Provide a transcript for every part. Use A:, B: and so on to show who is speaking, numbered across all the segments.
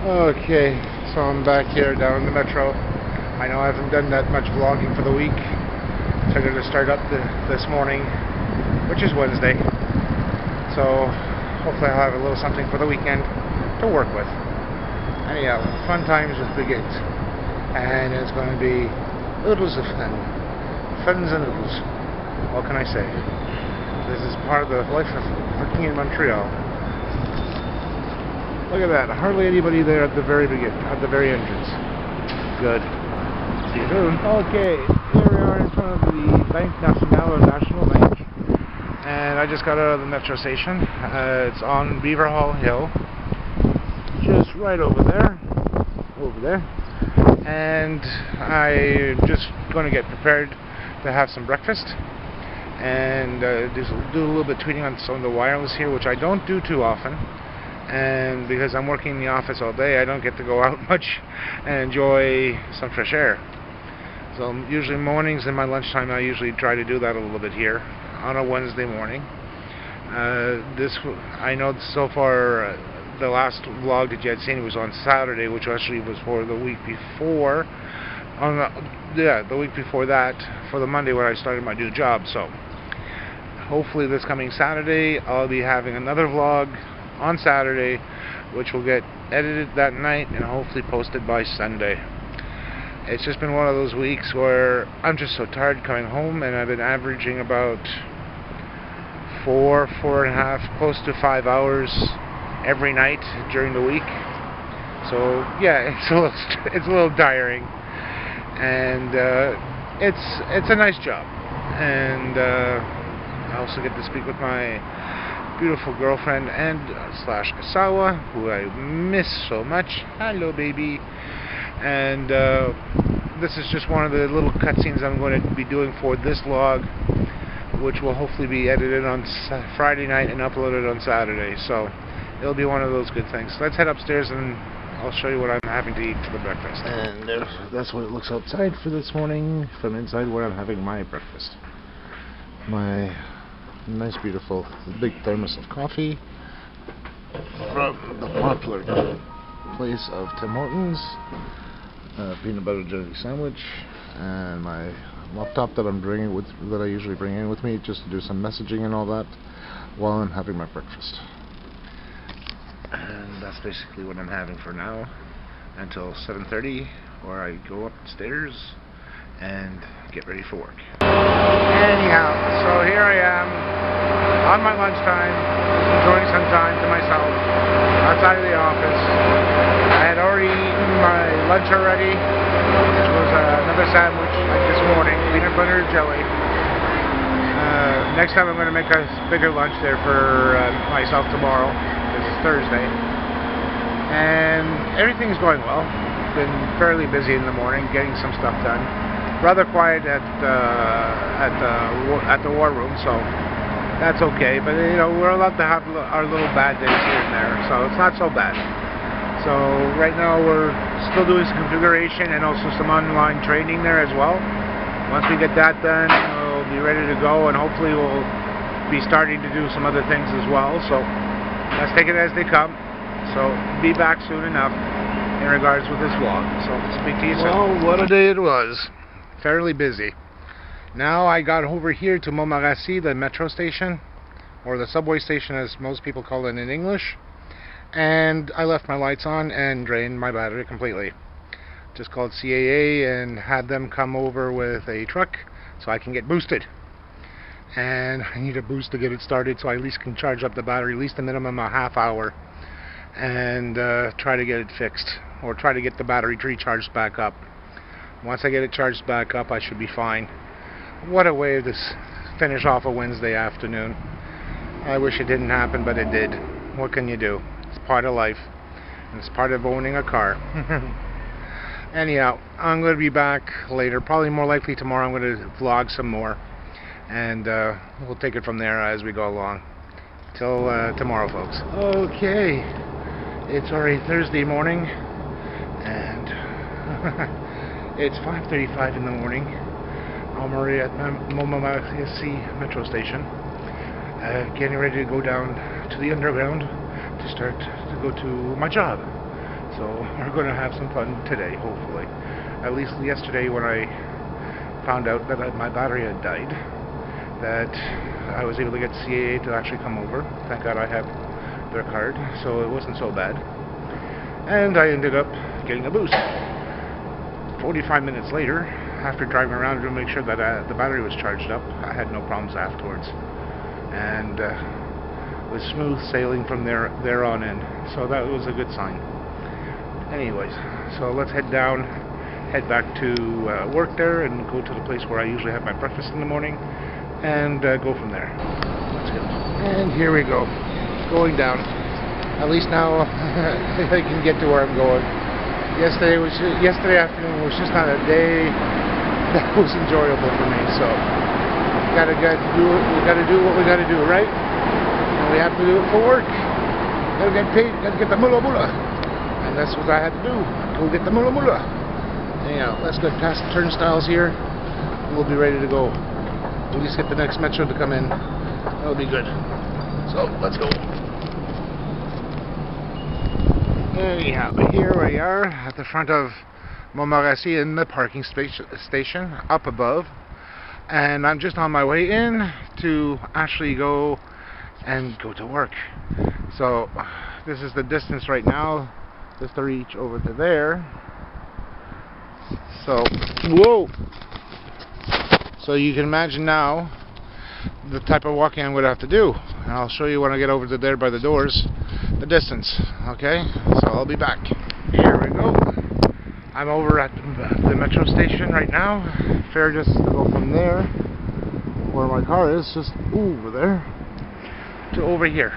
A: Okay, so I'm back here down in the metro. I know I haven't done that much vlogging for the week. Figured to start up this morning, which is Wednesday. So hopefully I'll have a little something for the weekend to work with. Anyhow, fun times with the kids. And it's going to be oodles of fun. Funs and oodles. What can I say? This is part of the life of working in Montreal. Look at that. Hardly anybody there at the very beginning, at the very entrance. Good. See you soon. Okay, here we are in front of the Bank National, or National Bank. And I just got out of the metro station. It's on Beaver Hall Hill. Just right over there. Over there. And I'm just going to get prepared to have some breakfast. And do a little bit of tweeting on some of the wireless here, which I don't do too often. And because I'm working in the office all day, I don't get to go out much and enjoy some fresh air. So usually mornings in my lunchtime, I usually try to do that a little bit here on a Wednesday morning. I know so far the last vlog that you had seen was on Saturday, which actually was for the week before. The week before that, for the Monday when I started my new job. So hopefully this coming Saturday, I'll be having another vlog on Saturday, which will get edited that night and hopefully posted by Sunday. It's just been one of those weeks where I'm just so tired coming home, and I've been averaging about 4.5, close to 5 hours every night during the week. So yeah, it's a little tiring, and it's a nice job, and I also get to speak with my beautiful girlfriend and slash Asawa, who I miss so much. Hello, baby. And this is just one of the little cutscenes I'm going to be doing for this vlog, which will hopefully be edited on Friday night and uploaded on Saturday. So it'll be one of those good things. Let's head upstairs and I'll show you what I'm having to eat for the breakfast. And that's what it looks outside for this morning, from inside where I'm having my breakfast. My nice, beautiful, big thermos of coffee from the popular place of Tim Hortons, peanut butter jelly sandwich, and my laptop that I usually bring in with me just to do some messaging and all that while I'm having my breakfast. And that's basically what I'm having for now until 7:30, where I go upstairs and get ready for work. Anyhow, so here I am on my lunchtime, enjoying some time to myself outside of the office. I had already eaten my lunch already, which was another sandwich like this morning, peanut butter and jelly. Next time I'm going to make a bigger lunch there for myself tomorrow. This is Thursday. And everything's going well. Been fairly busy in the morning, getting some stuff done. Rather quiet at the war room, so that's okay. But you know, we're allowed to have our little bad days here and there, so it's not so bad. So right now we're still doing some configuration and also some online training there as well. Once we get that done, we'll be ready to go, and hopefully we'll be starting to do some other things as well. So let's take it as they come. So be back soon enough in regards with this vlog. So speak to you soon. Well, what a day it was. Fairly busy. Now I got over here to Montmorency, the metro station, or the subway station as most people call it in English, and I left my lights on and drained my battery completely. Just called CAA and had them come over with a truck so I can get boosted. And I need a boost to get it started so I at least can charge up the battery at least a minimum of a half hour and try to get it fixed, or try to get the battery recharged back up. Once I get it charged back up, I should be fine. What a way to finish off a Wednesday afternoon. I wish it didn't happen, but it did. What can you do? It's part of life. And it's part of owning a car. Anyhow, I'm going to be back later. Probably more likely tomorrow I'm going to vlog some more. And we'll take it from there as we go along. Till tomorrow, folks. Okay. It's already Thursday morning. And... it's 5:35 in the morning. I'm already at Montmorency metro station, getting ready to go down to the underground to start to go to my job. So we're going to have some fun today, hopefully. At least yesterday when I found out that my battery had died, that I was able to get CAA to actually come over. Thank God I have their card, so it wasn't so bad. And I ended up getting a boost. 45 minutes later, after driving around to make sure that the battery was charged up, I had no problems afterwards. And it was smooth sailing from there on in. So that was a good sign. Anyways, so let's head back to work there and go to the place where I usually have my breakfast in the morning and go from there. Let's go. And here we go. It's going down. At least now I can get to where I'm going. Yesterday afternoon was just not a day that was enjoyable for me. So we gotta do what we gotta do, right? And we have to do it for work. Gotta get paid. Gotta get the mullah. And that's what I had to do. Go get the mullah. Anyhow, let's go past the turnstiles here. And we'll be ready to go. We'll just get the next metro to come in. That'll be good. So let's go. Anyhow, here we are at the front of Montmorency in the parking station up above, and I'm just on my way in to actually go to work. So this is the distance right now, just to reach over to there. So whoa! So you can imagine now the type of walking I'm going to have to do, and I'll show you when I get over to there by the doors the distance. Okay, so I'll be back. Here we go. I'm over at the metro station right now. Fair distance to go from there, where my car is, just over there, to over here.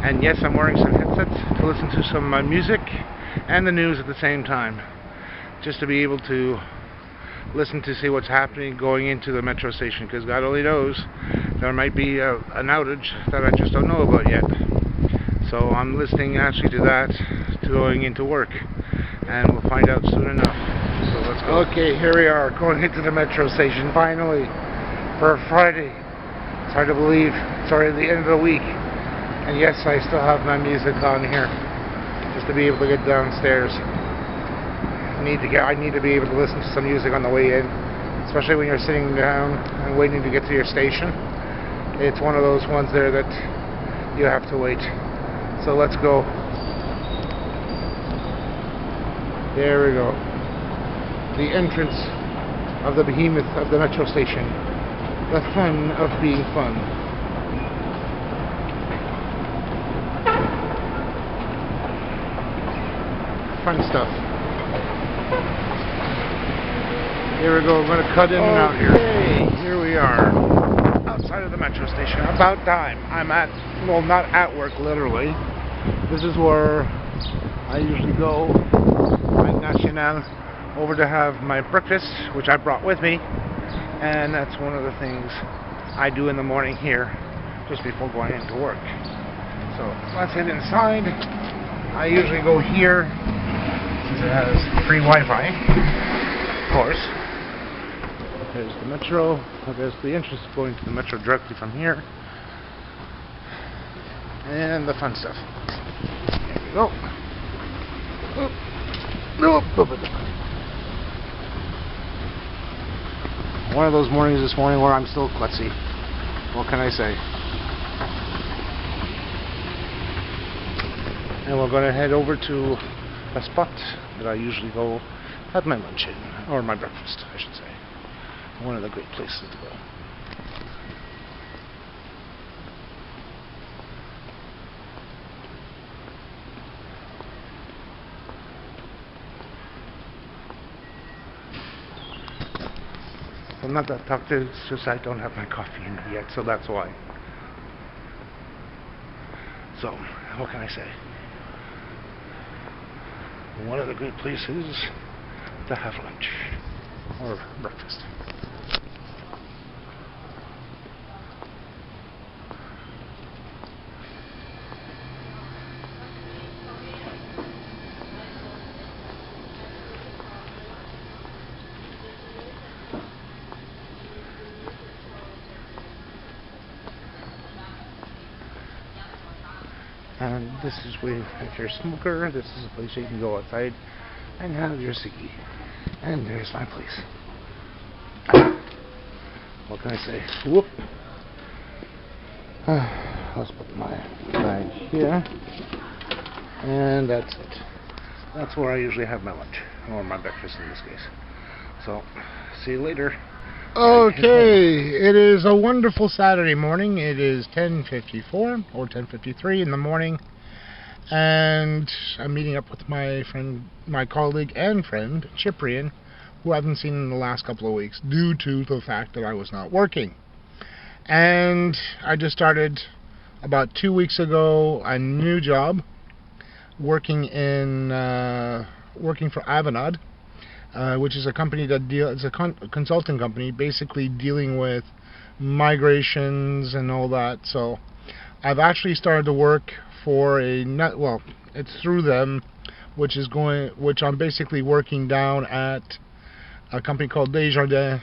A: And yes, I'm wearing some headsets to listen to some music and the news at the same time, just to be able to listen to see what's happening going into the metro station, because God only knows there might be an outage that I just don't know about yet. So I'm listening actually to that, to going into work, and we'll find out soon enough. So let's go. Okay, here we are, going into the metro station finally for a Friday. It's hard to believe it's already the end of the week, and yes, I still have my music on here just to be able to get downstairs. I need to be able to listen to some music on the way in, especially when you're sitting down and waiting to get to your station. It's one of those ones there that you have to wait. So let's go. There we go. The entrance of the behemoth of the metro station. The fun of being fun. Fun stuff. Here we go. I'm going to cut in and out here. Here we are. Outside of the metro station. About time. I'm well, not at work literally. This is where I usually go, Bank National, over to have my breakfast, which I brought with me, and that's one of the things I do in the morning here, just before going into work. So let's head inside. I usually go here, since it has free Wi-Fi, of course. There's the metro. There's the entrance going to the metro directly from here. And the fun stuff. There we go. One of those mornings this morning where I'm still klutzy. What can I say? And we're going to head over to a spot that I usually go have my lunch in, or my breakfast, I should say. One of the great places to go. I'm not that talkative, it's just I don't have my coffee in yet, so that's why. So, what can I say? One of the great places to have lunch or breakfast. And this is where, if you're a smoker, this is a place you can go outside and have your ciggy. And there's my place. What can I say? Whoop. Let's put my bag here. And that's it. That's where I usually have my lunch, or my breakfast in this case. So, see you later. Okay, it is a wonderful Saturday morning. It is 10:54 or 10:53 in the morning, and I'm meeting up with my friend, my colleague and friend, Ciprian, who I haven't seen in the last couple of weeks due to the fact that I was not working. And I just started about 2 weeks ago a new job, working for Avanade. Which is a company that it's a consulting company, basically dealing with migrations and all that. So I've actually started to work for it's through them, which I'm basically working down at a company called Desjardins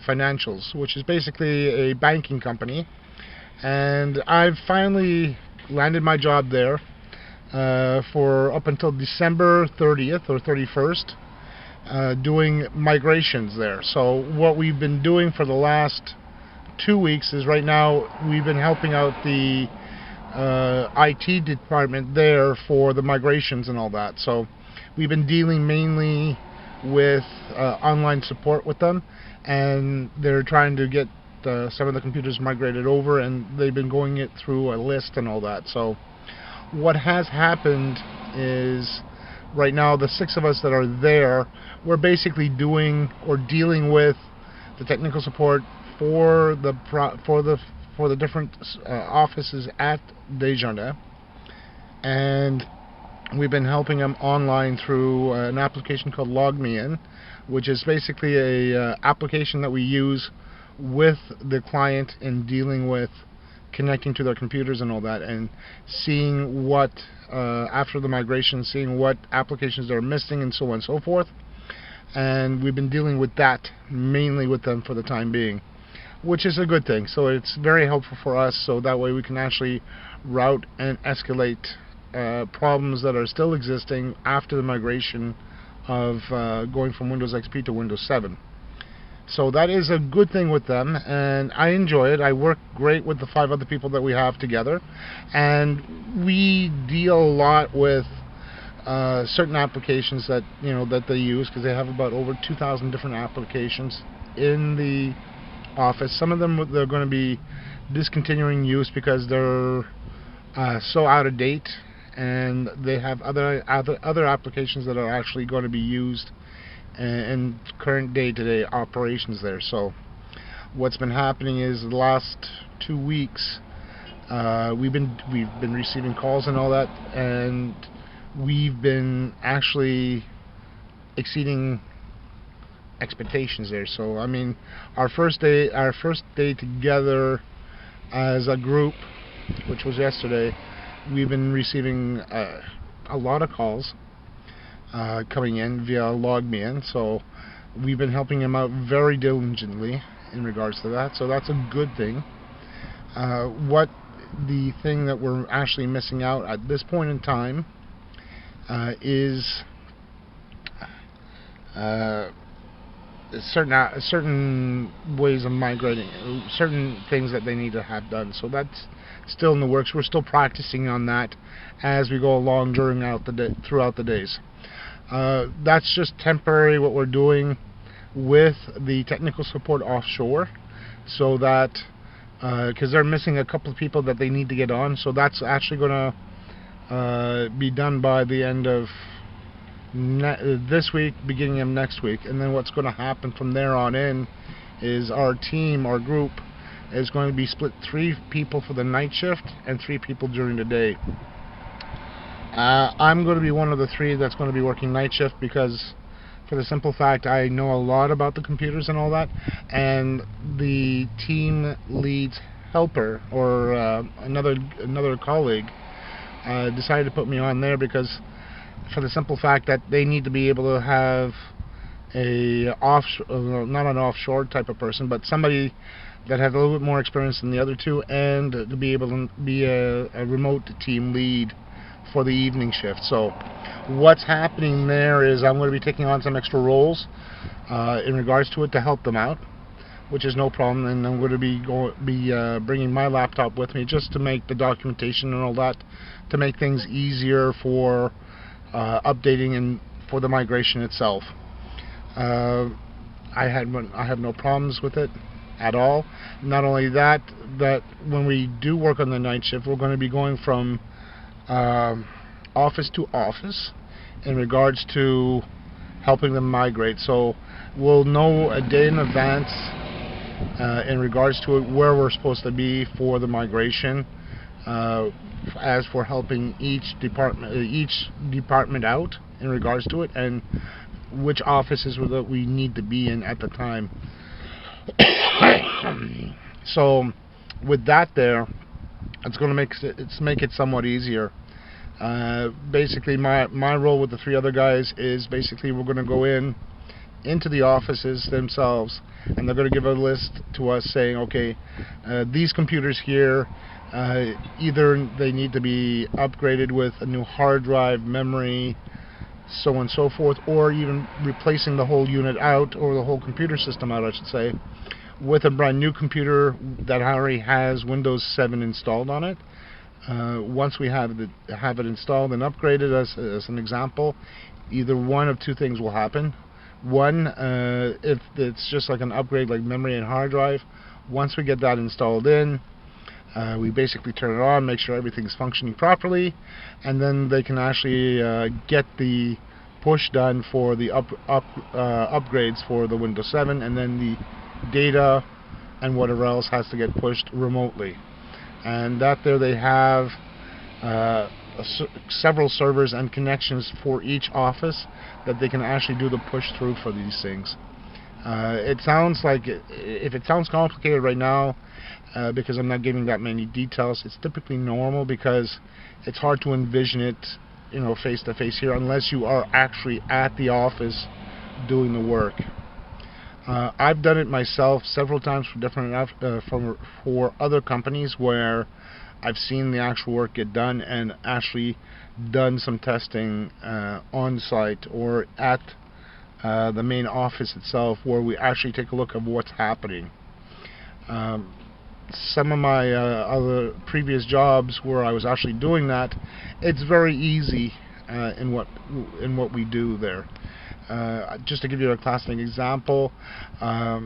A: Financials, which is basically a banking company. And I've finally landed my job there for up until December 30th or 31st. Doing migrations there. So what we've been doing for the last 2 weeks is right now we've been helping out the IT department there for the migrations and all that. So we've been dealing mainly with online support with them, and they're trying to get some of the computers migrated over, and they've been going it through a list and all that. So what has happened is, right now, the 6 of us that are there, we're basically doing or dealing with the technical support for the different offices at Desjardins, and we've been helping them online through an application called LogMeIn, which is basically a application that we use with the client in dealing with connecting to their computers and all that, and seeing what after the migration, seeing what applications they're missing and so on and so forth. And we've been dealing with that mainly with them for the time being, which is a good thing. So it's very helpful for us, so that way we can actually route and escalate problems that are still existing after the migration of going from Windows XP to Windows 7. So that is a good thing with them, and I enjoy it. I work great with the 5 other people that we have together, and we deal a lot with certain applications that that they use, because they have about over 2,000 different applications in the office. Some of them they're going to be discontinuing use because they're so out of date, and they have other applications that are actually going to be used and current day-to-day operations there. So what's been happening is the last 2 weeks we've been receiving calls and all that, and we've been actually exceeding expectations there. So I mean, our first day together as a group, which was yesterday, we've been receiving a lot of calls coming in via LogMeIn. So we've been helping them out very diligently in regards to that. So that's a good thing. What the thing that we're actually missing out at this point in time is certain ways of migrating, certain things that they need to have done. So that's still in the works. We're still practicing on that as we go along throughout the days. That's just temporary what we're doing with the technical support offshore, so that because they're missing a couple of people that they need to get on. So that's actually going to be done by the end of this week, beginning of next week. And then what's going to happen from there on in is our group is going to be split 3 people for the night shift and 3 people during the day. I'm going to be one of the 3 that's going to be working night shift, because for the simple fact I know a lot about the computers and all that, and the team lead's helper, or another colleague, decided to put me on there, because for the simple fact that they need to be able to have not an offshore type of person, but somebody that had a little bit more experience than the other 2, and to be able to be a remote team lead
B: for the evening shift. So what's happening there is I'm going to be taking on some extra roles in regards to it to help them out, which is no problem, and I'm going to be bringing my laptop with me just to make the documentation and all that, to make things easier for updating and for the migration itself. I have no problems with it at all. Not only that, when we do work on the night shift, we're going to be going from office to office in regards to helping them migrate. So we'll know a day in advance in regards to it, where we're supposed to be for the migration, as for helping each department out in regards to it, and which offices that we need to be in at the time. So with that there, it's going to make it somewhat easier. Basically my role with the 3 other guys is basically we're going to go into the offices themselves, and they're going to give a list to us saying, okay, these computers here, either they need to be upgraded with a new hard drive, memory, so on and so forth, or even replacing the whole unit out, or the whole computer system out, I should say, with a brand new computer that already has Windows 7 installed on it. Once we have it installed and upgraded, as an example, either one of 2 things will happen. One, if it's just like an upgrade like memory and hard drive, once we get that installed in, we basically turn it on, make sure everything's functioning properly, and then they can actually get the push done for the upgrades for the Windows 7, and then the data and whatever else has to get pushed remotely. And that there they have several servers and connections for each office that they can actually do the push through for these things. It sounds like, if it sounds complicated right now, because I'm not giving that many details, it's typically normal, because it's hard to envision it, face to face here, unless you are actually at the office doing the work. I've done it myself several times for different for other companies, where I've seen the actual work get done and actually done some testing on site or at the main office itself, where we actually take a look at what's happening. Some of my other previous jobs where I was actually doing that, it's very easy in what we do there. Just to give you a classic example, a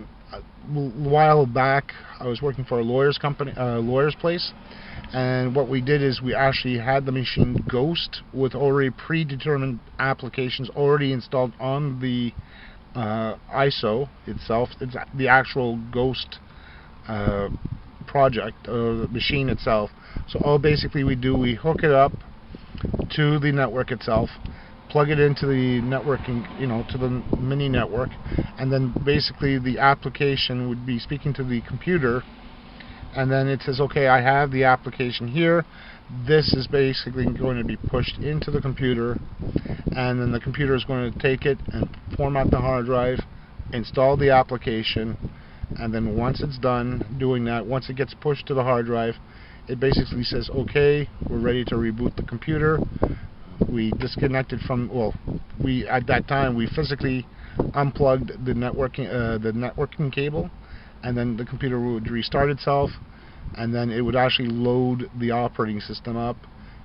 B: while back I was working for a lawyer's place, and what we did is we actually had the machine ghost with already predetermined applications already installed on the ISO itself. It's the actual ghost project, the machine itself. So all basically we do, we hook it up to the network itself, plug it into the networking, to the mini network, and then basically the application would be speaking to the computer, and then it says, okay, I have the application here. This is basically going to be pushed into the computer, and then the computer is going to take it and format the hard drive, install the application, and then once it's done doing that, once it gets pushed to the hard drive, it basically says, okay, we're ready to reboot the computer. We disconnected from, at that time we physically unplugged the networking cable, and then the computer would restart itself, and then it would actually load the operating system up,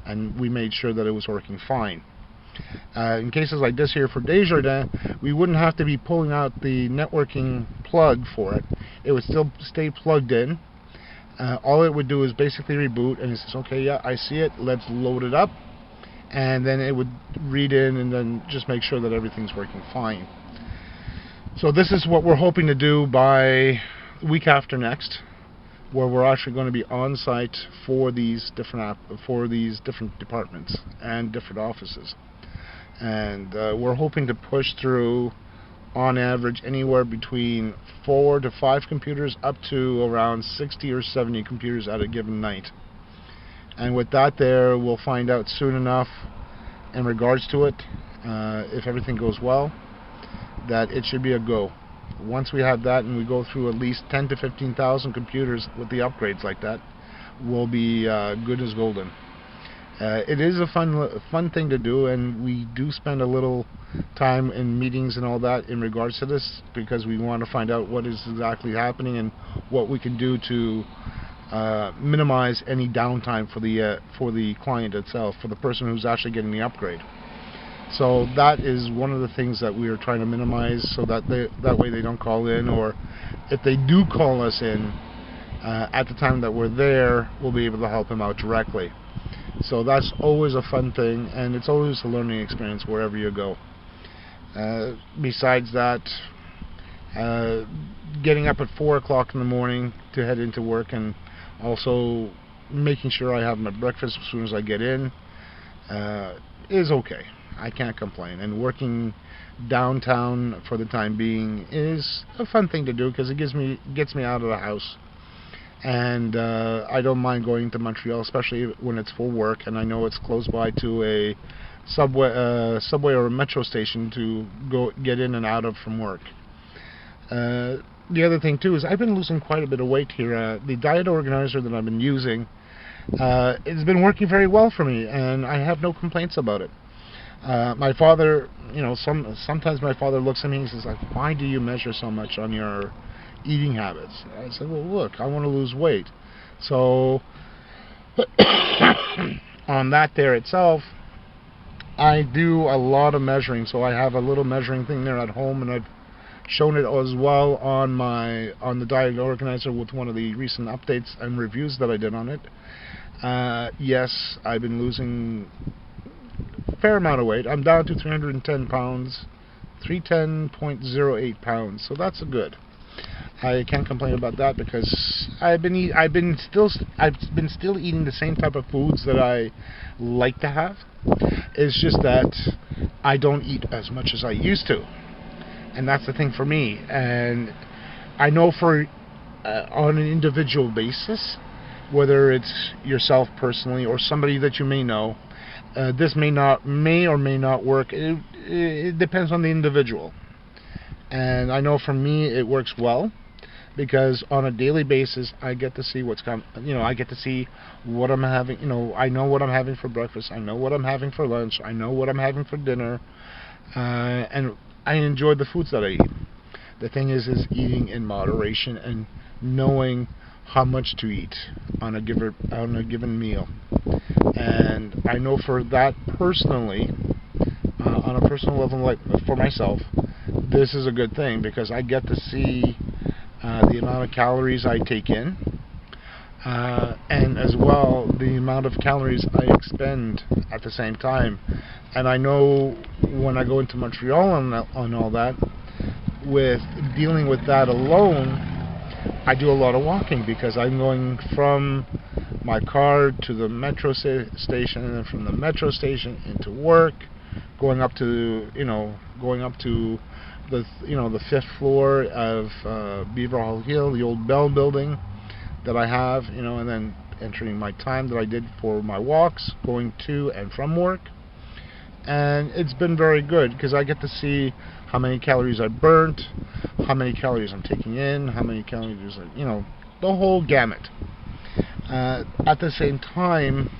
B: and we made sure that it was working fine. In cases like this here for Desjardins, we wouldn't have to be pulling out the networking plug for it. It would still stay plugged in. All it would do is basically reboot, and it says, okay, yeah, I see it, let's load it up, and then it would read in and then just make sure that everything's working fine. So this is what we're hoping to do by week after next, where we're actually going to be on site for these different departments and different offices, and we're hoping to push through on average anywhere between 4 to 5 computers up to around 60 or 70 computers at a given night. And with that there, we'll find out soon enough in regards to it, if everything goes well, that it should be a go. Once we have that and we go through at least 10 to 15,000 computers with the upgrades like that, we'll be good as golden. It is a fun thing to do, and we do spend a little time in meetings and all that in regards to this, because we want to find out what is exactly happening and what we can do to minimize any downtime for the client itself, for the person who's actually getting the upgrade. So that is one of the things that we are trying to minimize, so that that way they don't call in, or if they do call us in at the time that we're there, we'll be able to help them out directly. So that's always a fun thing, and it's always a learning experience wherever you go. Besides that, getting up at 4 o'clock in the morning to head into work, and also making sure I have my breakfast as soon as I get in, is okay. I can't complain. And working downtown for the time being is a fun thing to do, because it gets me out of the house. And I don't mind going to Montreal, especially when it's for work and I know it's close by to a subway or a metro station to get in and out of from work. The other thing too is I've been losing quite a bit of weight here. The diet organizer that I've been using, it's been working very well for me, and I have no complaints about it. My father, sometimes my father looks at me and says, like, why do you measure so much on your eating habits? I said, well, look, I want to lose weight. So on that there itself, I do a lot of measuring. So I have a little measuring thing there at home, and I've shown it as well on the diet organizer with one of the recent updates and reviews that I did on it. Yes, I've been losing a fair amount of weight. I'm down to 310 pounds, 310.08 pounds. So that's good. I can't complain about that, because I've been still eating the same type of foods that I like to have. It's just that I don't eat as much as I used to, and that's the thing for me. And I know for on an individual basis, whether it's yourself personally or somebody that you may know, this may or may not work. It depends on the individual. And I know for me it works well, because on a daily basis I get to see what's coming. I get to see what I'm having. I know what I'm having for breakfast. I know what I'm having for lunch. I know what I'm having for dinner, and I enjoy the foods that I eat. The thing is eating in moderation and knowing how much to eat on a given meal. And I know for that personally, on a personal level, like for myself, this is a good thing, because I get to see the amount of calories I take in, and as well the amount of calories I expend at the same time. And I know when I go into Montreal on all that, with dealing with that alone, I do a lot of walking, because I'm going from my car to the metro station, and then from the metro station into work, going up to the 5th floor of Beaver Hall Hill, the old Bell building that I have, and then entering my time that I did for my walks going to and from work. And it's been very good, because I get to see how many calories I burnt, how many calories I'm taking in, how many calories the whole gamut. At the same time,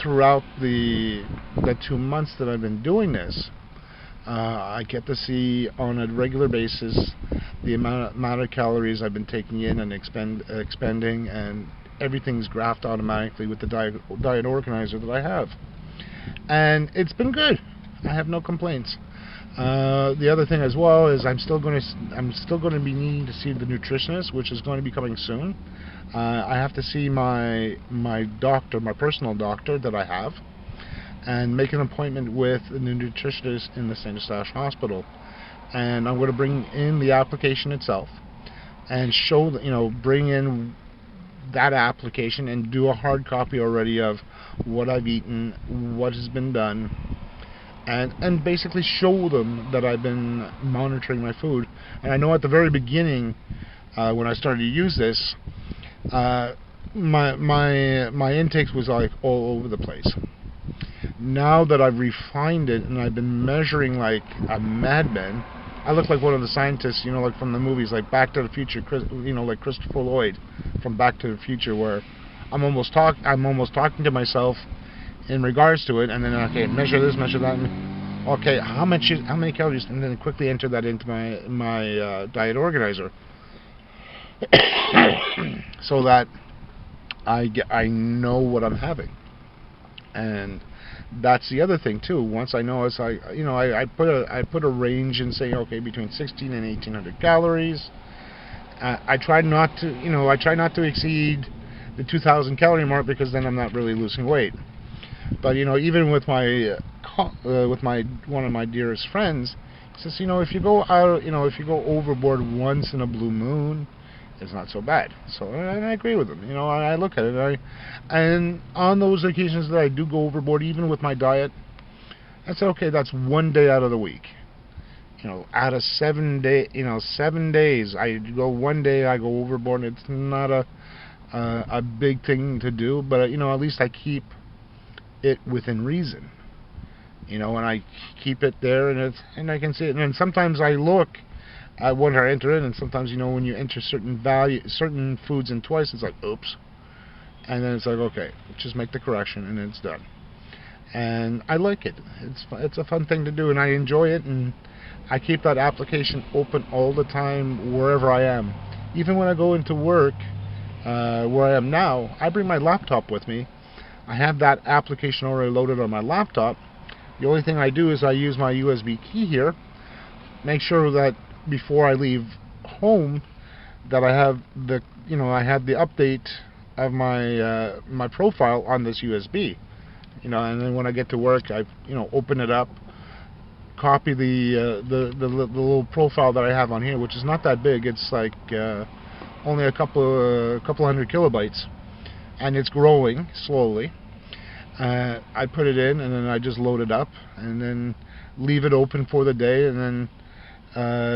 B: throughout the 2 months that I've been doing this, I get to see on a regular basis the amount of calories I've been taking in and expending, and everything's graphed automatically with the diet organizer that I have. And it's been good. I have no complaints. The other thing as well is I'm still going to be needing to see the nutritionist, which is going to be coming soon. I have to see my doctor, my personal doctor that I have, and make an appointment with the nutritionist in the St. Eustache Hospital. And I'm going to bring in the application itself and bring in that application and do a hard copy already of what I've eaten, what has been done, and basically show them that I've been monitoring my food. And I know at the very beginning, when I started to use this, my intakes was like all over the place. Now that I've refined it and I've been measuring like a madman, I look like one of the scientists, like from the movies, like Back to the Future, like Christopher Lloyd from Back to the Future, where I'm almost talking to myself in regards to it, and then okay, measure this, measure that. Okay, how many calories, and then quickly enter that into my diet organizer, so that I know what I'm having. And that's the other thing too. Once I know, I put a range and say, okay, between 16 and 1800 calories. I try not to exceed the 2000 calorie mark, because then I'm not really losing weight. But even with my one of my dearest friends, he says, if you go out, if you go overboard once in a blue moon, it's not so bad. So, and I agree with him. I look at it, and on those occasions that I do go overboard, even with my diet, I said, okay, that's 1 day out of the week. Out of 7 days, I go 1 day, I go overboard. It's not a big thing to do, but at least I keep it within reason. And I keep it there, and I can see it. And sometimes I look at what I enter in, and sometimes when you enter certain foods in twice, it's like, oops, and then it's like, okay, just make the correction, and it's done. And I like it. It's a fun thing to do, and I enjoy it, and I keep that application open all the time wherever I am. Even when I go into work, where I am now, I bring my laptop with me. I have that application already loaded on my laptop. The only thing I do is I use my USB key here, make sure that before I leave home that I have the update of my profile on this USB, and then when I get to work, I open it up, copy the little profile that I have on here, which is not that big. It's like only a couple hundred kilobytes, and it's growing slowly. I put it in, and then I just load it up, and then leave it open for the day, and then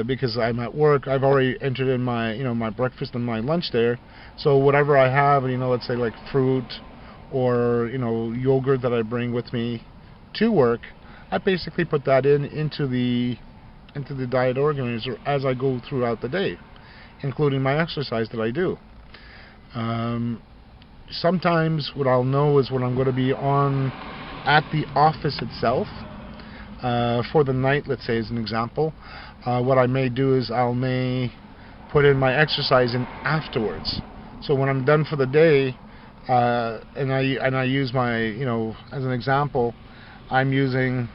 B: because I'm at work, I've already entered in my my breakfast and my lunch there. So whatever I have, let's say like fruit or yogurt that I bring with me to work, I basically put that into the diet organizer as I go throughout the day, including my exercise that I do. Sometimes what I'll know is when I'm going to be on at the office itself for the night, let's say as an example. What I may do is may put in my exercise in afterwards. So when I'm done for the day, and I use my as an example, I'm using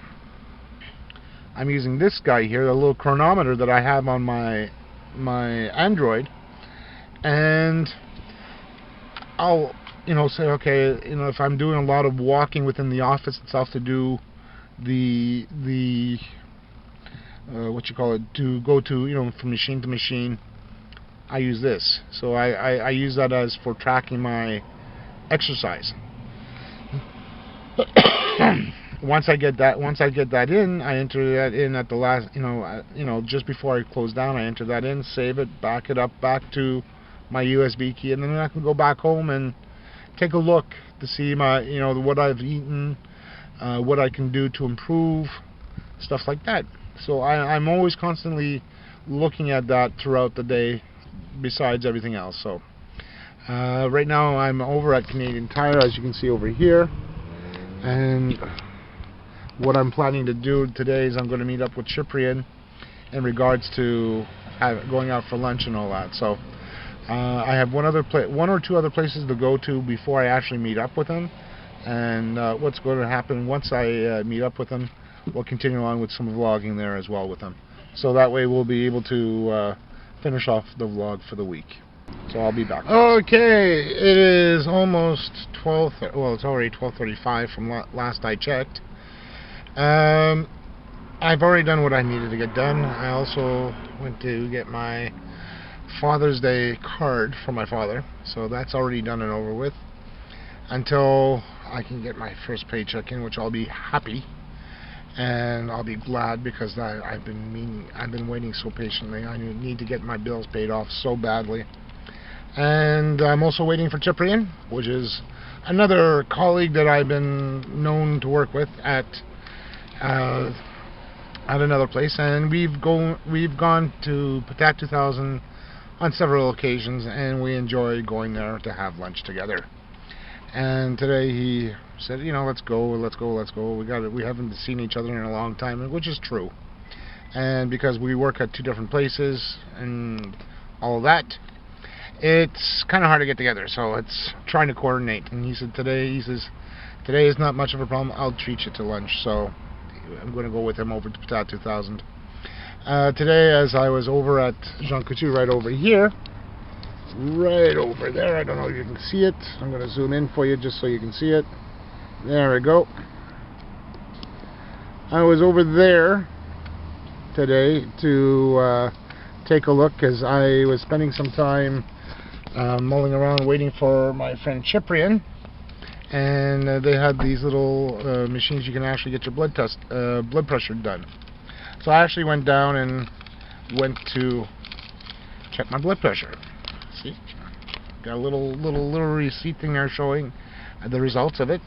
B: this guy here, the little chronometer that I have on my Android, and I'll say, okay, if I'm doing a lot of walking within the office itself to do the to go to from machine to machine, I use this. So I use that as for tracking my exercise. Once I get that in, I enter that in at the last, just before I close down, I enter that in, save it, back it up back to my USB key, and then I can go back home and take a look to see my, what I've eaten, what I can do to improve, stuff like that. So I'm always constantly looking at that throughout the day, besides everything else. So right now I'm over at Canadian Tire, as you can see over here, and what I'm planning to do today is I'm going to meet up with Ciprian in regards to going out for lunch and all that. So I have one or two other places to go to before I actually meet up with him, and what's going to happen once I meet up with him, we'll continue on with some vlogging there as well with him. So that way we'll be able to finish off the vlog for the week. So I'll be back. Okay, it is almost 12. Well, it's already 12:35 from last I checked. I've already done what I needed to get done. I also went to get my Father's Day card from my father, so that's already done and over with. Until I can get my first paycheck in, which I'll be happy and I'll be glad, because I've been waiting so patiently. I need to get my bills paid off so badly. And I'm also waiting for Ciprian, which is another colleague that I've been known to work with at another place, and we've gone to Patat 2000 on several occasions, and we enjoy going there to have lunch together. And today he said, you know, let's go. We haven't seen each other in a long time, which is true. And because we work at 2 different places and all of that, it's kind of hard to get together. So it's trying to coordinate. And he said today is not much of a problem. I'll treat you to lunch. So I'm going to go with him over to Patat 2000. Today, as I was over at Jean Coutu, right over here, right over there, I don't know if you can see it. I'm going to zoom in for you just so you can see it. There we go. I was over there today to take a look, as I was spending some time mulling around waiting for my friend Ciprian, and they had these little machines you can actually get your blood pressure done. So I actually went down and went to check my blood pressure. See, got a little receipt thing there showing the results of it.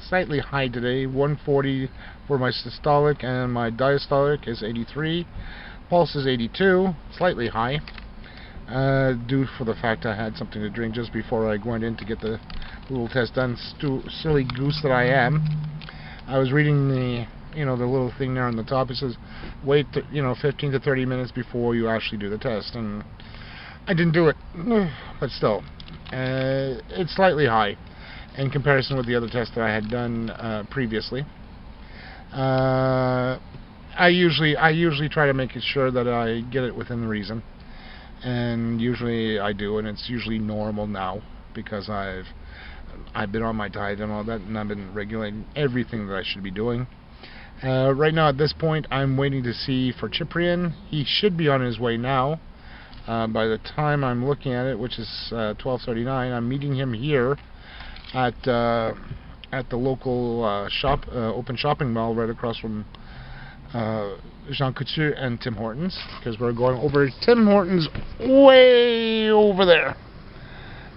B: Slightly high today, 140 for my systolic, and my diastolic is 83. Pulse is 82, slightly high, due for the fact I had something to drink just before I went in to get the little test done. Silly goose that I am. I was reading the little thing there on the top. It says wait 15 to 30 minutes before you actually do the test, and I didn't do it, but still it's slightly high in comparison with the other tests that I had done previously. I usually try to make it sure that I get it within reason, and usually I do, and it's usually normal now because I've been on my diet and all that, and I've been regulating everything that I should be doing. Right now at this point I'm waiting to see for Ciprian. He should be on his way now. By the time I'm looking at it, which is 12:39, I'm meeting him here at the local shop, open shopping mall right across from Jean Coutu and Tim Hortons, because we're going over Tim Hortons way over there.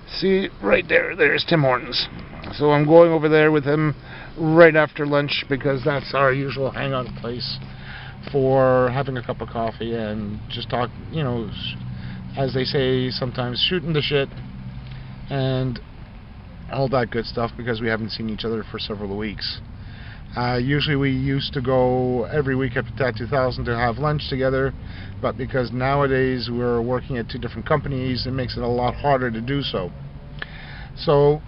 B: See, right there, there's Tim Hortons. So I'm going over there with him right after lunch, because that's our usual hangout place for having a cup of coffee and just talk, as they say sometimes, shooting the shit and all that good stuff, because we haven't seen each other for several weeks. Usually we used to go every week at Patat 2000 to have lunch together, but because nowadays we're working at 2 different companies, it makes it a lot harder to do so. So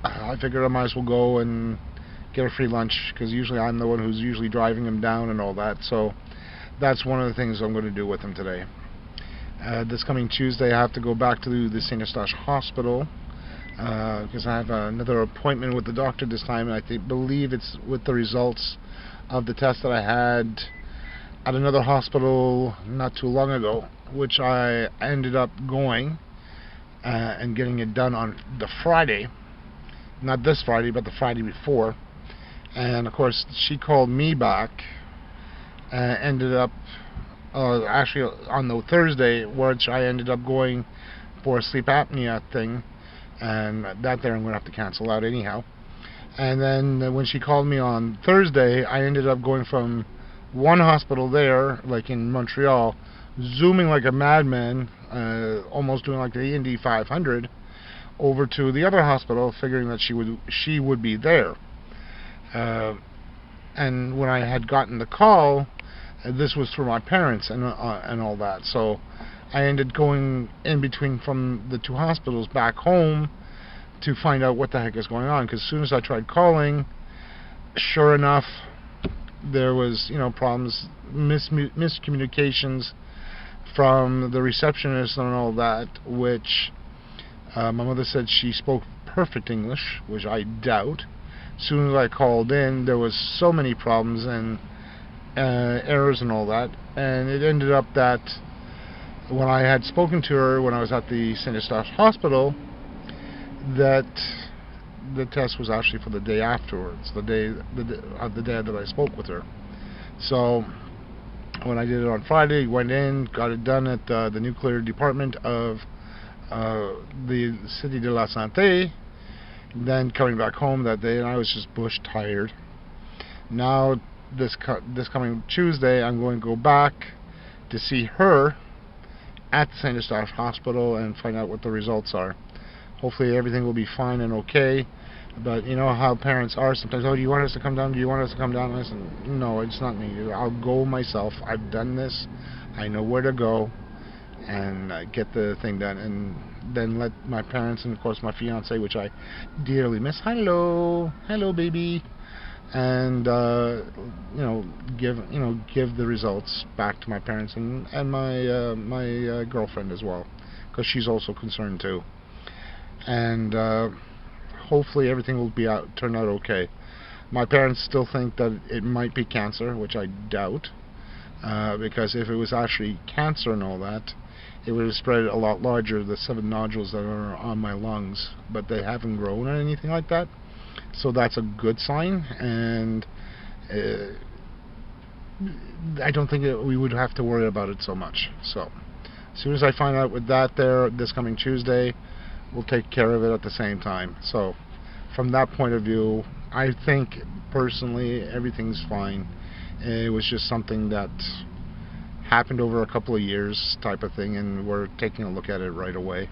B: I figured I might as well go and get a free lunch, because usually I'm the one who's usually driving him down and all that. So that's one of the things I'm going to do with him today. This coming Tuesday I have to go back to the St. Eustache Hospital, because I have another appointment with the doctor this time, and I believe it's with the results of the test that I had at another hospital not too long ago, which I ended up going and getting it done on the Friday, not this Friday but the Friday before. And of course she called me back and ended up actually on the Thursday, which I ended up going for a sleep apnea thing, and that there I'm going to have to cancel out anyhow. And then when she called me on Thursday, I ended up going from one hospital there, like in Montreal, zooming like a madman, almost doing like the Indy 500, over to the other hospital, figuring that she would be there. And when I had gotten the call, this was for my parents and all that, so I ended going in between from the 2 hospitals back home to find out what the heck is going on, because as soon as I tried calling, sure enough, there was problems, miscommunications from the receptionist and all that, which my mother said she spoke perfect English, which I doubt. As soon as I called in, there was so many problems and errors and all that, and it ended up that when I had spoken to her when I was at the St. Eustache Hospital, that the test was actually for the day afterwards, the day that I spoke with her. So when I did it on Friday, went in, got it done at the nuclear department of the Cité de la Santé. Then coming back home that day, and I was just bush tired. Now this coming Tuesday, I'm going to go back to see her at the St. Eustache Hospital and find out what the results are. hopefully everything will be fine and okay. But you know how parents are sometimes. Oh, do you want us to come down? Do you want us to come down? And I said, no, it's not needed. I'll go myself. I've done this. I know where to go and get the thing done. And then let my parents and of course my fiance, which I dearly miss. Hello, hello, baby. And give the results back to my parents and my girlfriend as well, because she's also concerned too. And hopefully everything will turn out okay. My parents still think that it might be cancer, which I doubt, because if it was actually cancer and all that, it would have spread a lot larger, the 7 nodules that are on my lungs, but they haven't grown or anything like that. So that's a good sign, and I don't think we would have to worry about it so much. So as soon as I find out with that this coming Tuesday, we'll take care of it at the same time. So from that point of view, I think personally everything's fine. It was just something that happened over a couple of years type of thing, and we're taking a look at it right away.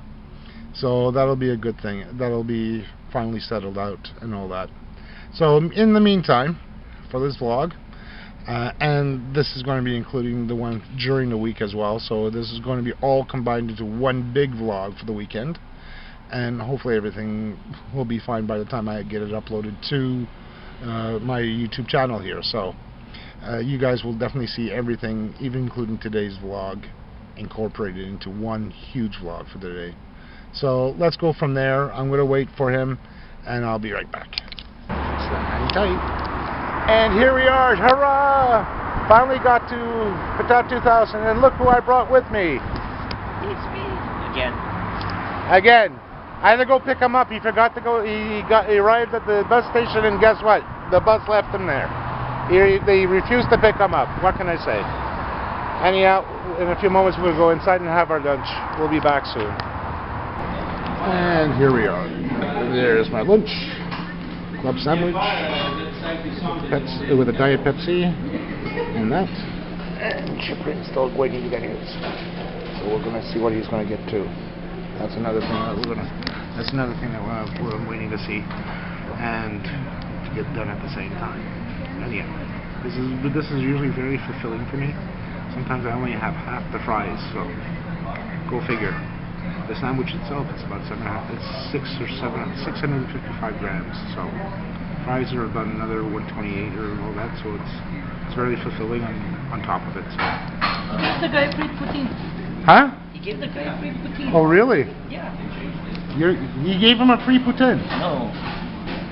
B: So that'll be a good thing. That'll be finally settled out and all that. So in the meantime, for this vlog, and this is going to be including the one during the week as well, so this is going to be all combined into one big vlog for the weekend, and hopefully everything will be fine by the time I get it uploaded to my YouTube channel here. So you guys will definitely see everything, even including today's vlog, incorporated into one huge vlog for today. So let's go from there. I'm going to wait for him, and I'll be right back. So hang tight. And here we are. Hurrah! Finally got to Patat 2000, and look who I brought with me.
C: It's me again.
B: Again. I had to go pick him up. He forgot to go. He arrived at the bus station, and guess what? The bus left him there. They refused to pick him up. What can I say? Anyhow, in a few moments we'll go inside and have our lunch. We'll be back soon. And here we are. There's my lunch. Club sandwich. With a Diet Pepsi. And that. And Ciprian's still waiting to get his. So we're going to see what he's going to get too. That's another thing that we're waiting to see. And to get done at the same time. And yeah. This is usually very fulfilling for me. Sometimes I only have half the fries, so go figure. The sandwich itself, it's about 655 grams. So fries are about another 128 or all that. So it's very fulfilling on top of it. So.
C: He gave the guy free poutine.
B: Huh?
C: He gave the guy free poutine.
B: Oh really?
C: Yeah.
B: You gave him a free poutine?
C: No.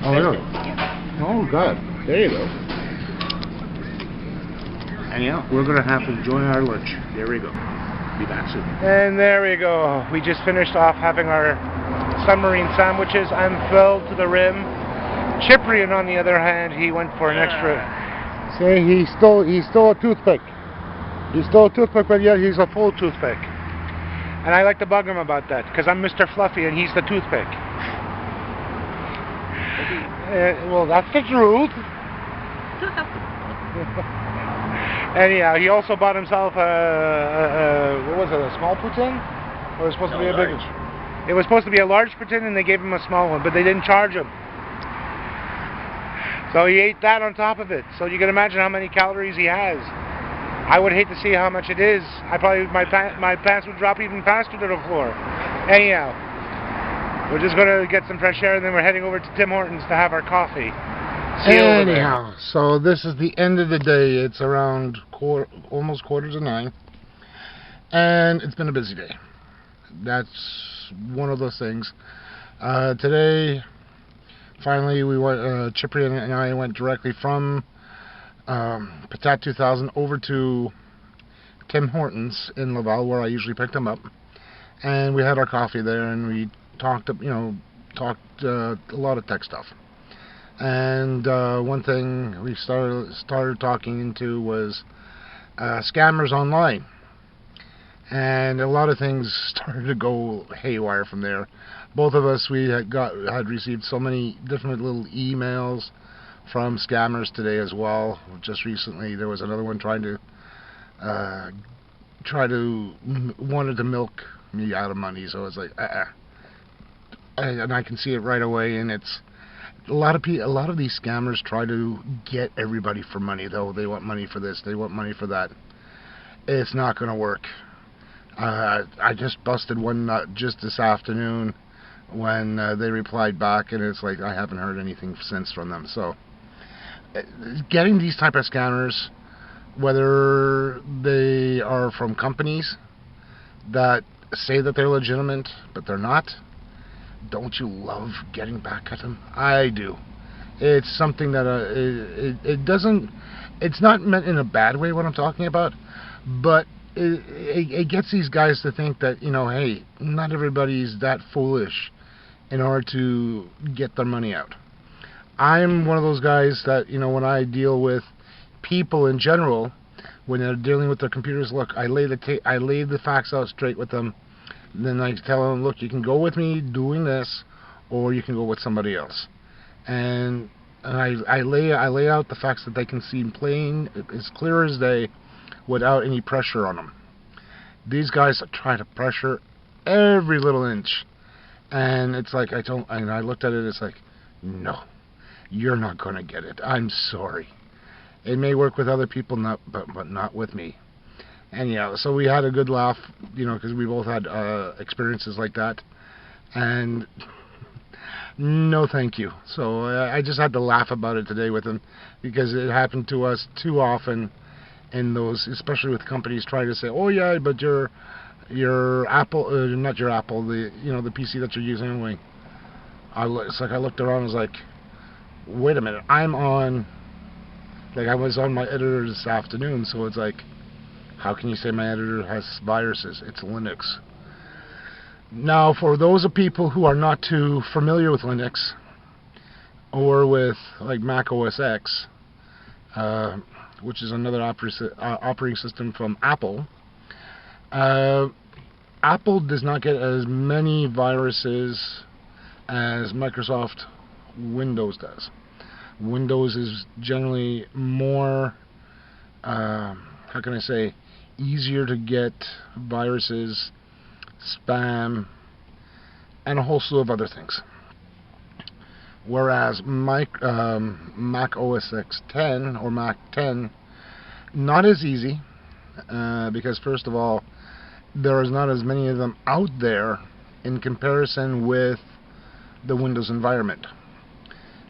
B: Oh really?
C: Yeah.
B: Oh God. There you go. And yeah, we're gonna have to enjoy our lunch. There we go. Be back soon. And there we go. We just finished off having our submarine sandwiches. I'm filled to the rim. Ciprian, on the other hand, he went for an extra. See, he stole a toothpick. He stole a toothpick, but yet he's a full toothpick. And I like to bug him about that, because I'm Mr. Fluffy and he's the toothpick. Well, that's the truth. Anyhow, he also bought himself what was it, a small poutine? Or was it supposed to be a big one? It was supposed to be a large poutine, and they gave him a small one, but they didn't charge him. So he ate that on top of it. So you can imagine how many calories he has. I would hate to see how much it is. My pants would drop even faster to the floor. Anyhow, we're just going to get some fresh air, and then we're heading over to Tim Hortons to have our coffee. Anyhow, so this is the end of the day. It's around almost 8:45, and it's been a busy day. That's one of those things. Today, finally, we went. Ciprian and I went directly from Patat 2000 over to Tim Hortons in Laval, where I usually pick them up, and we had our coffee there, and we talked a lot of tech stuff. And one thing we started talking into was scammers online, and a lot of things started to go haywire from there. Both of us, we had received so many different little emails from scammers today as well. Just recently, there was another one wanted to milk me out of money. So it's like, I and I can see it right away. And it's a lot of these scammers try to get everybody for money, though. They want money for this, they want money for that. It's not going to work. I just busted one nut just this afternoon when they replied back, and it's like I haven't heard anything since from them. So getting these type of scammers, whether they are from companies that say that they're legitimate but they're not, don't you love getting back at them? I do. It's something that it doesn't, it's not meant in a bad way what I'm talking about, but it gets these guys to think that, you know, hey, not everybody's that foolish in order to get their money out. I'm one of those guys that, you know, when I deal with people in general, when they're dealing with their computers, look, I lay the facts out straight with them. Then I tell them, look, you can go with me doing this, or you can go with somebody else. And I lay out the facts that they can see plain, as clear as day, without any pressure on them. These guys try to pressure every little inch, and it's like I looked at it. It's like, no, you're not going to get it. I'm sorry. It may work with other people, but not with me. And yeah, so we had a good laugh, you know, because we both had experiences like that. And no, thank you. So I just had to laugh about it today with him, because it happened to us too often. In those, especially with companies trying to say, oh yeah, but your Apple, not your Apple, the PC that you're using anyway. It's like I looked around and was like, wait a minute, I was on my editor this afternoon, so it's like, how can you say my editor has viruses? It's Linux. Now, for those of people who are not too familiar with Linux, or with like Mac OS X, which is another operating system from Apple. Apple does not get as many viruses as Microsoft Windows does. Windows is generally more, how can I say, easier to get viruses, spam, and a whole slew of other things. Whereas Mac OS X 10 or Mac 10, not as easy, because first of all, there is not as many of them out there in comparison with the Windows environment.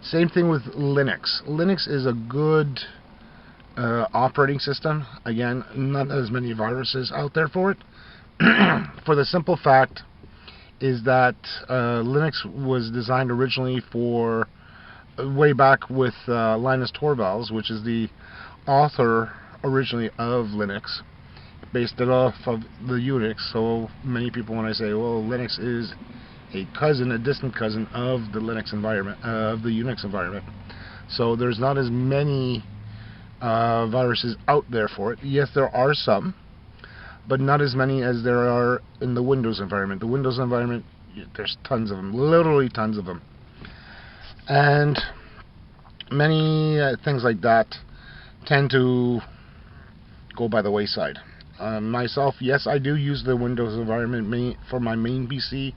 B: Same thing with Linux. Linux is a good operating system. Again, not as many viruses out there for it. For the simple fact is that Linux was designed originally for, way back with Linus Torvalds, which is the author originally of Linux, based it off of the Unix. So many people, when I say, well, Linux is a distant cousin of the Linux environment, of the Unix environment. So there's not as many viruses out there for it. Yes, there are some, but not as many as there are in the Windows environment. The Windows environment, there's tons of them, literally tons of them. And many things like that tend to go by the wayside. Myself, yes, I do use the Windows environment for my main PC,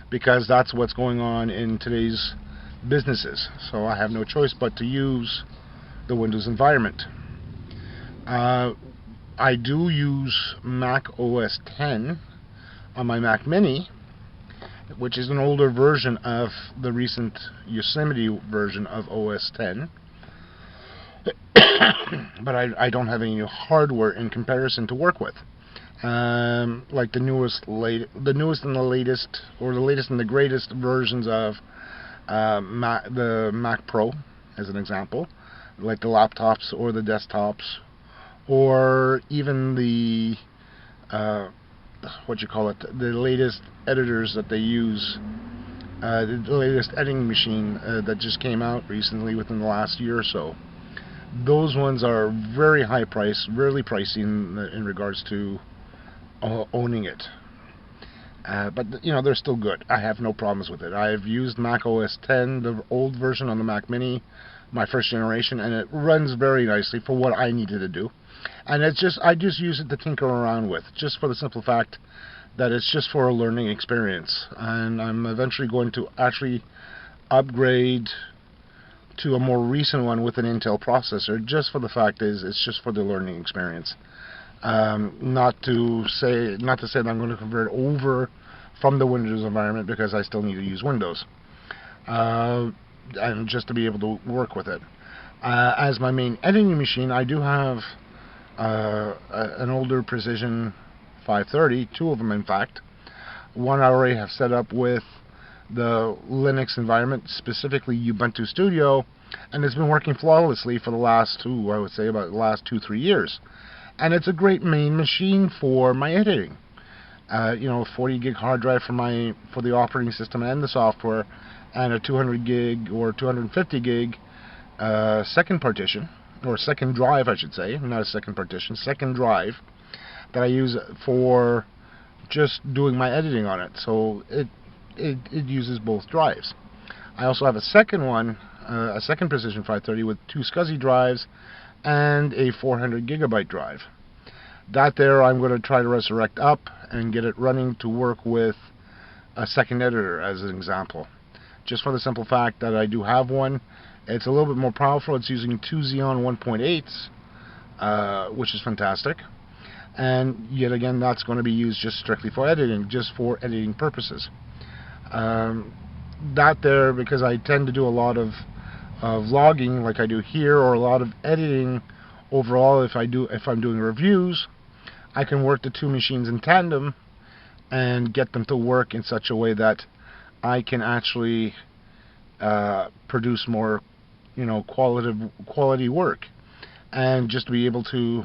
B: because that's what's going on in today's businesses. So I have no choice but to use the Windows environment. I do use Mac OS 10 on my Mac Mini, which is an older version of the recent Yosemite version of OS 10. But I don't have any hardware in comparison to work with. Like the newest and the latest, or the latest and the greatest versions of the Mac Pro, as an example, like the laptops or the desktops, or even the the latest editors that they use, the latest editing machine that just came out recently within the last year or so. Those ones are very high price, really pricey in regards to owning it. But you know, they're still good. I have no problems with it. I've used Mac OS 10, the old version on the Mac Mini, my first generation, and it runs very nicely for what I needed to do. And I just use it to tinker around with, just for the simple fact that it's just for a learning experience, and I'm eventually going to actually upgrade to a more recent one with an Intel processor, just for the fact is it's just for the learning experience. Not to say that I'm going to convert over from the Windows environment, because I still need to use Windows, and just to be able to work with it. As my main editing machine, I do have an older Precision 530, two of them in fact. One I already have set up with the Linux environment, specifically Ubuntu Studio, and it's been working flawlessly for the last I would say about the last 2-3 years. And it's a great main machine for my editing. You know, a 40 gig hard drive for the operating system and the software, and a 200 gig or 250 gig second partition, or second drive I should say, not a second partition, second drive, that I use for just doing my editing on it. So it uses both drives. I also have a second one, a second Precision 530 with 2 SCSI drives and a 400 gigabyte drive. That there I'm going to try to resurrect up and get it running to work with a second editor, as an example. Just for the simple fact that I do have one. It's a little bit more powerful. It's using 2 Xeon 1.8s, which is fantastic. And yet again, that's going to be used just strictly for editing, just for editing purposes. That there, because I tend to do a lot of vlogging like I do here, or a lot of editing overall if I'm doing reviews, I can work the two machines in tandem and get them to work in such a way that I can actually produce more, you know, quality work, and just be able to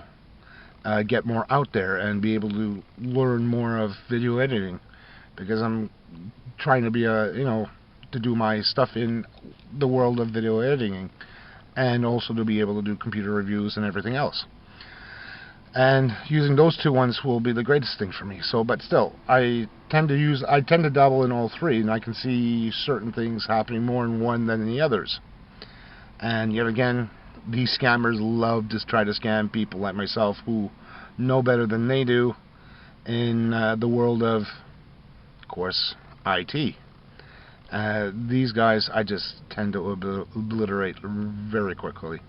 B: get more out there and be able to learn more of video editing, because I'm trying to be to do my stuff in the world of video editing, and also to be able to do computer reviews and everything else. And using those two ones will be the greatest thing for me. So, but still, I tend to dabble in all three, and I can see certain things happening more in one than in the others. And yet again, these scammers love to try to scam people like myself who know better than they do in the world of course, IT. These guys, I just tend to obliterate very quickly.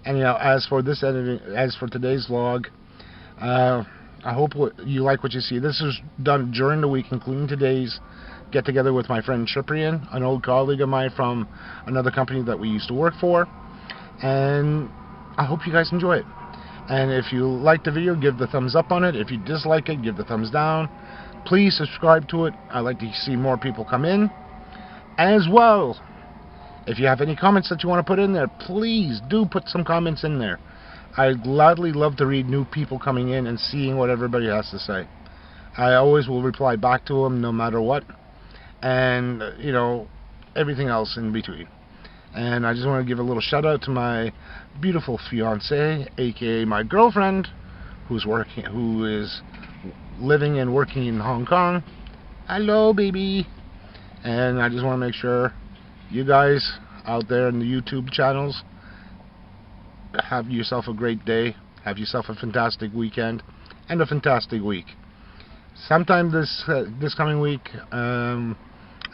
B: And as for this editing, as for today's vlog, I hope you like what you see. This is done during the week, including today's get together with my friend Ciprian, an old colleague of mine from another company that we used to work for. And I hope you guys enjoy it. And if you like the video, give the thumbs up on it. If you dislike it, give the thumbs down. Please subscribe to it. I like to see more people come in. As well, if you have any comments that you want to put in there, please do put some comments in there. I gladly love to read new people coming in and seeing what everybody has to say. I always will reply back to them no matter what, and everything else in between. And I just want to give a little shout out to my beautiful fiance, aka my girlfriend, who is living and working in Hong Kong. Hello, baby. And I just want to make sure you guys out there in the YouTube channels have yourself a great day, have yourself a fantastic weekend, and a fantastic week. Sometime this coming week, I'm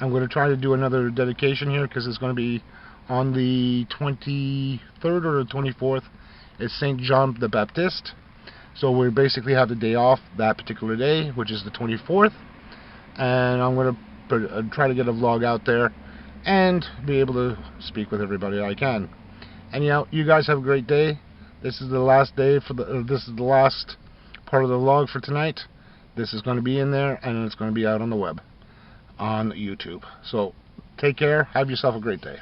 B: going to try to do another dedication here, because it's going to be on the 23rd or the 24th. It's St. John the Baptist, so we basically have the day off that particular day, which is the 24th, and I'm going to try to get a vlog out there and be able to speak with everybody I can. And you guys have a great day. This is the last day this is the last part of the vlog for tonight. This is going to be in there, and it's going to be out on the web, on YouTube. So take care. Have yourself a great day.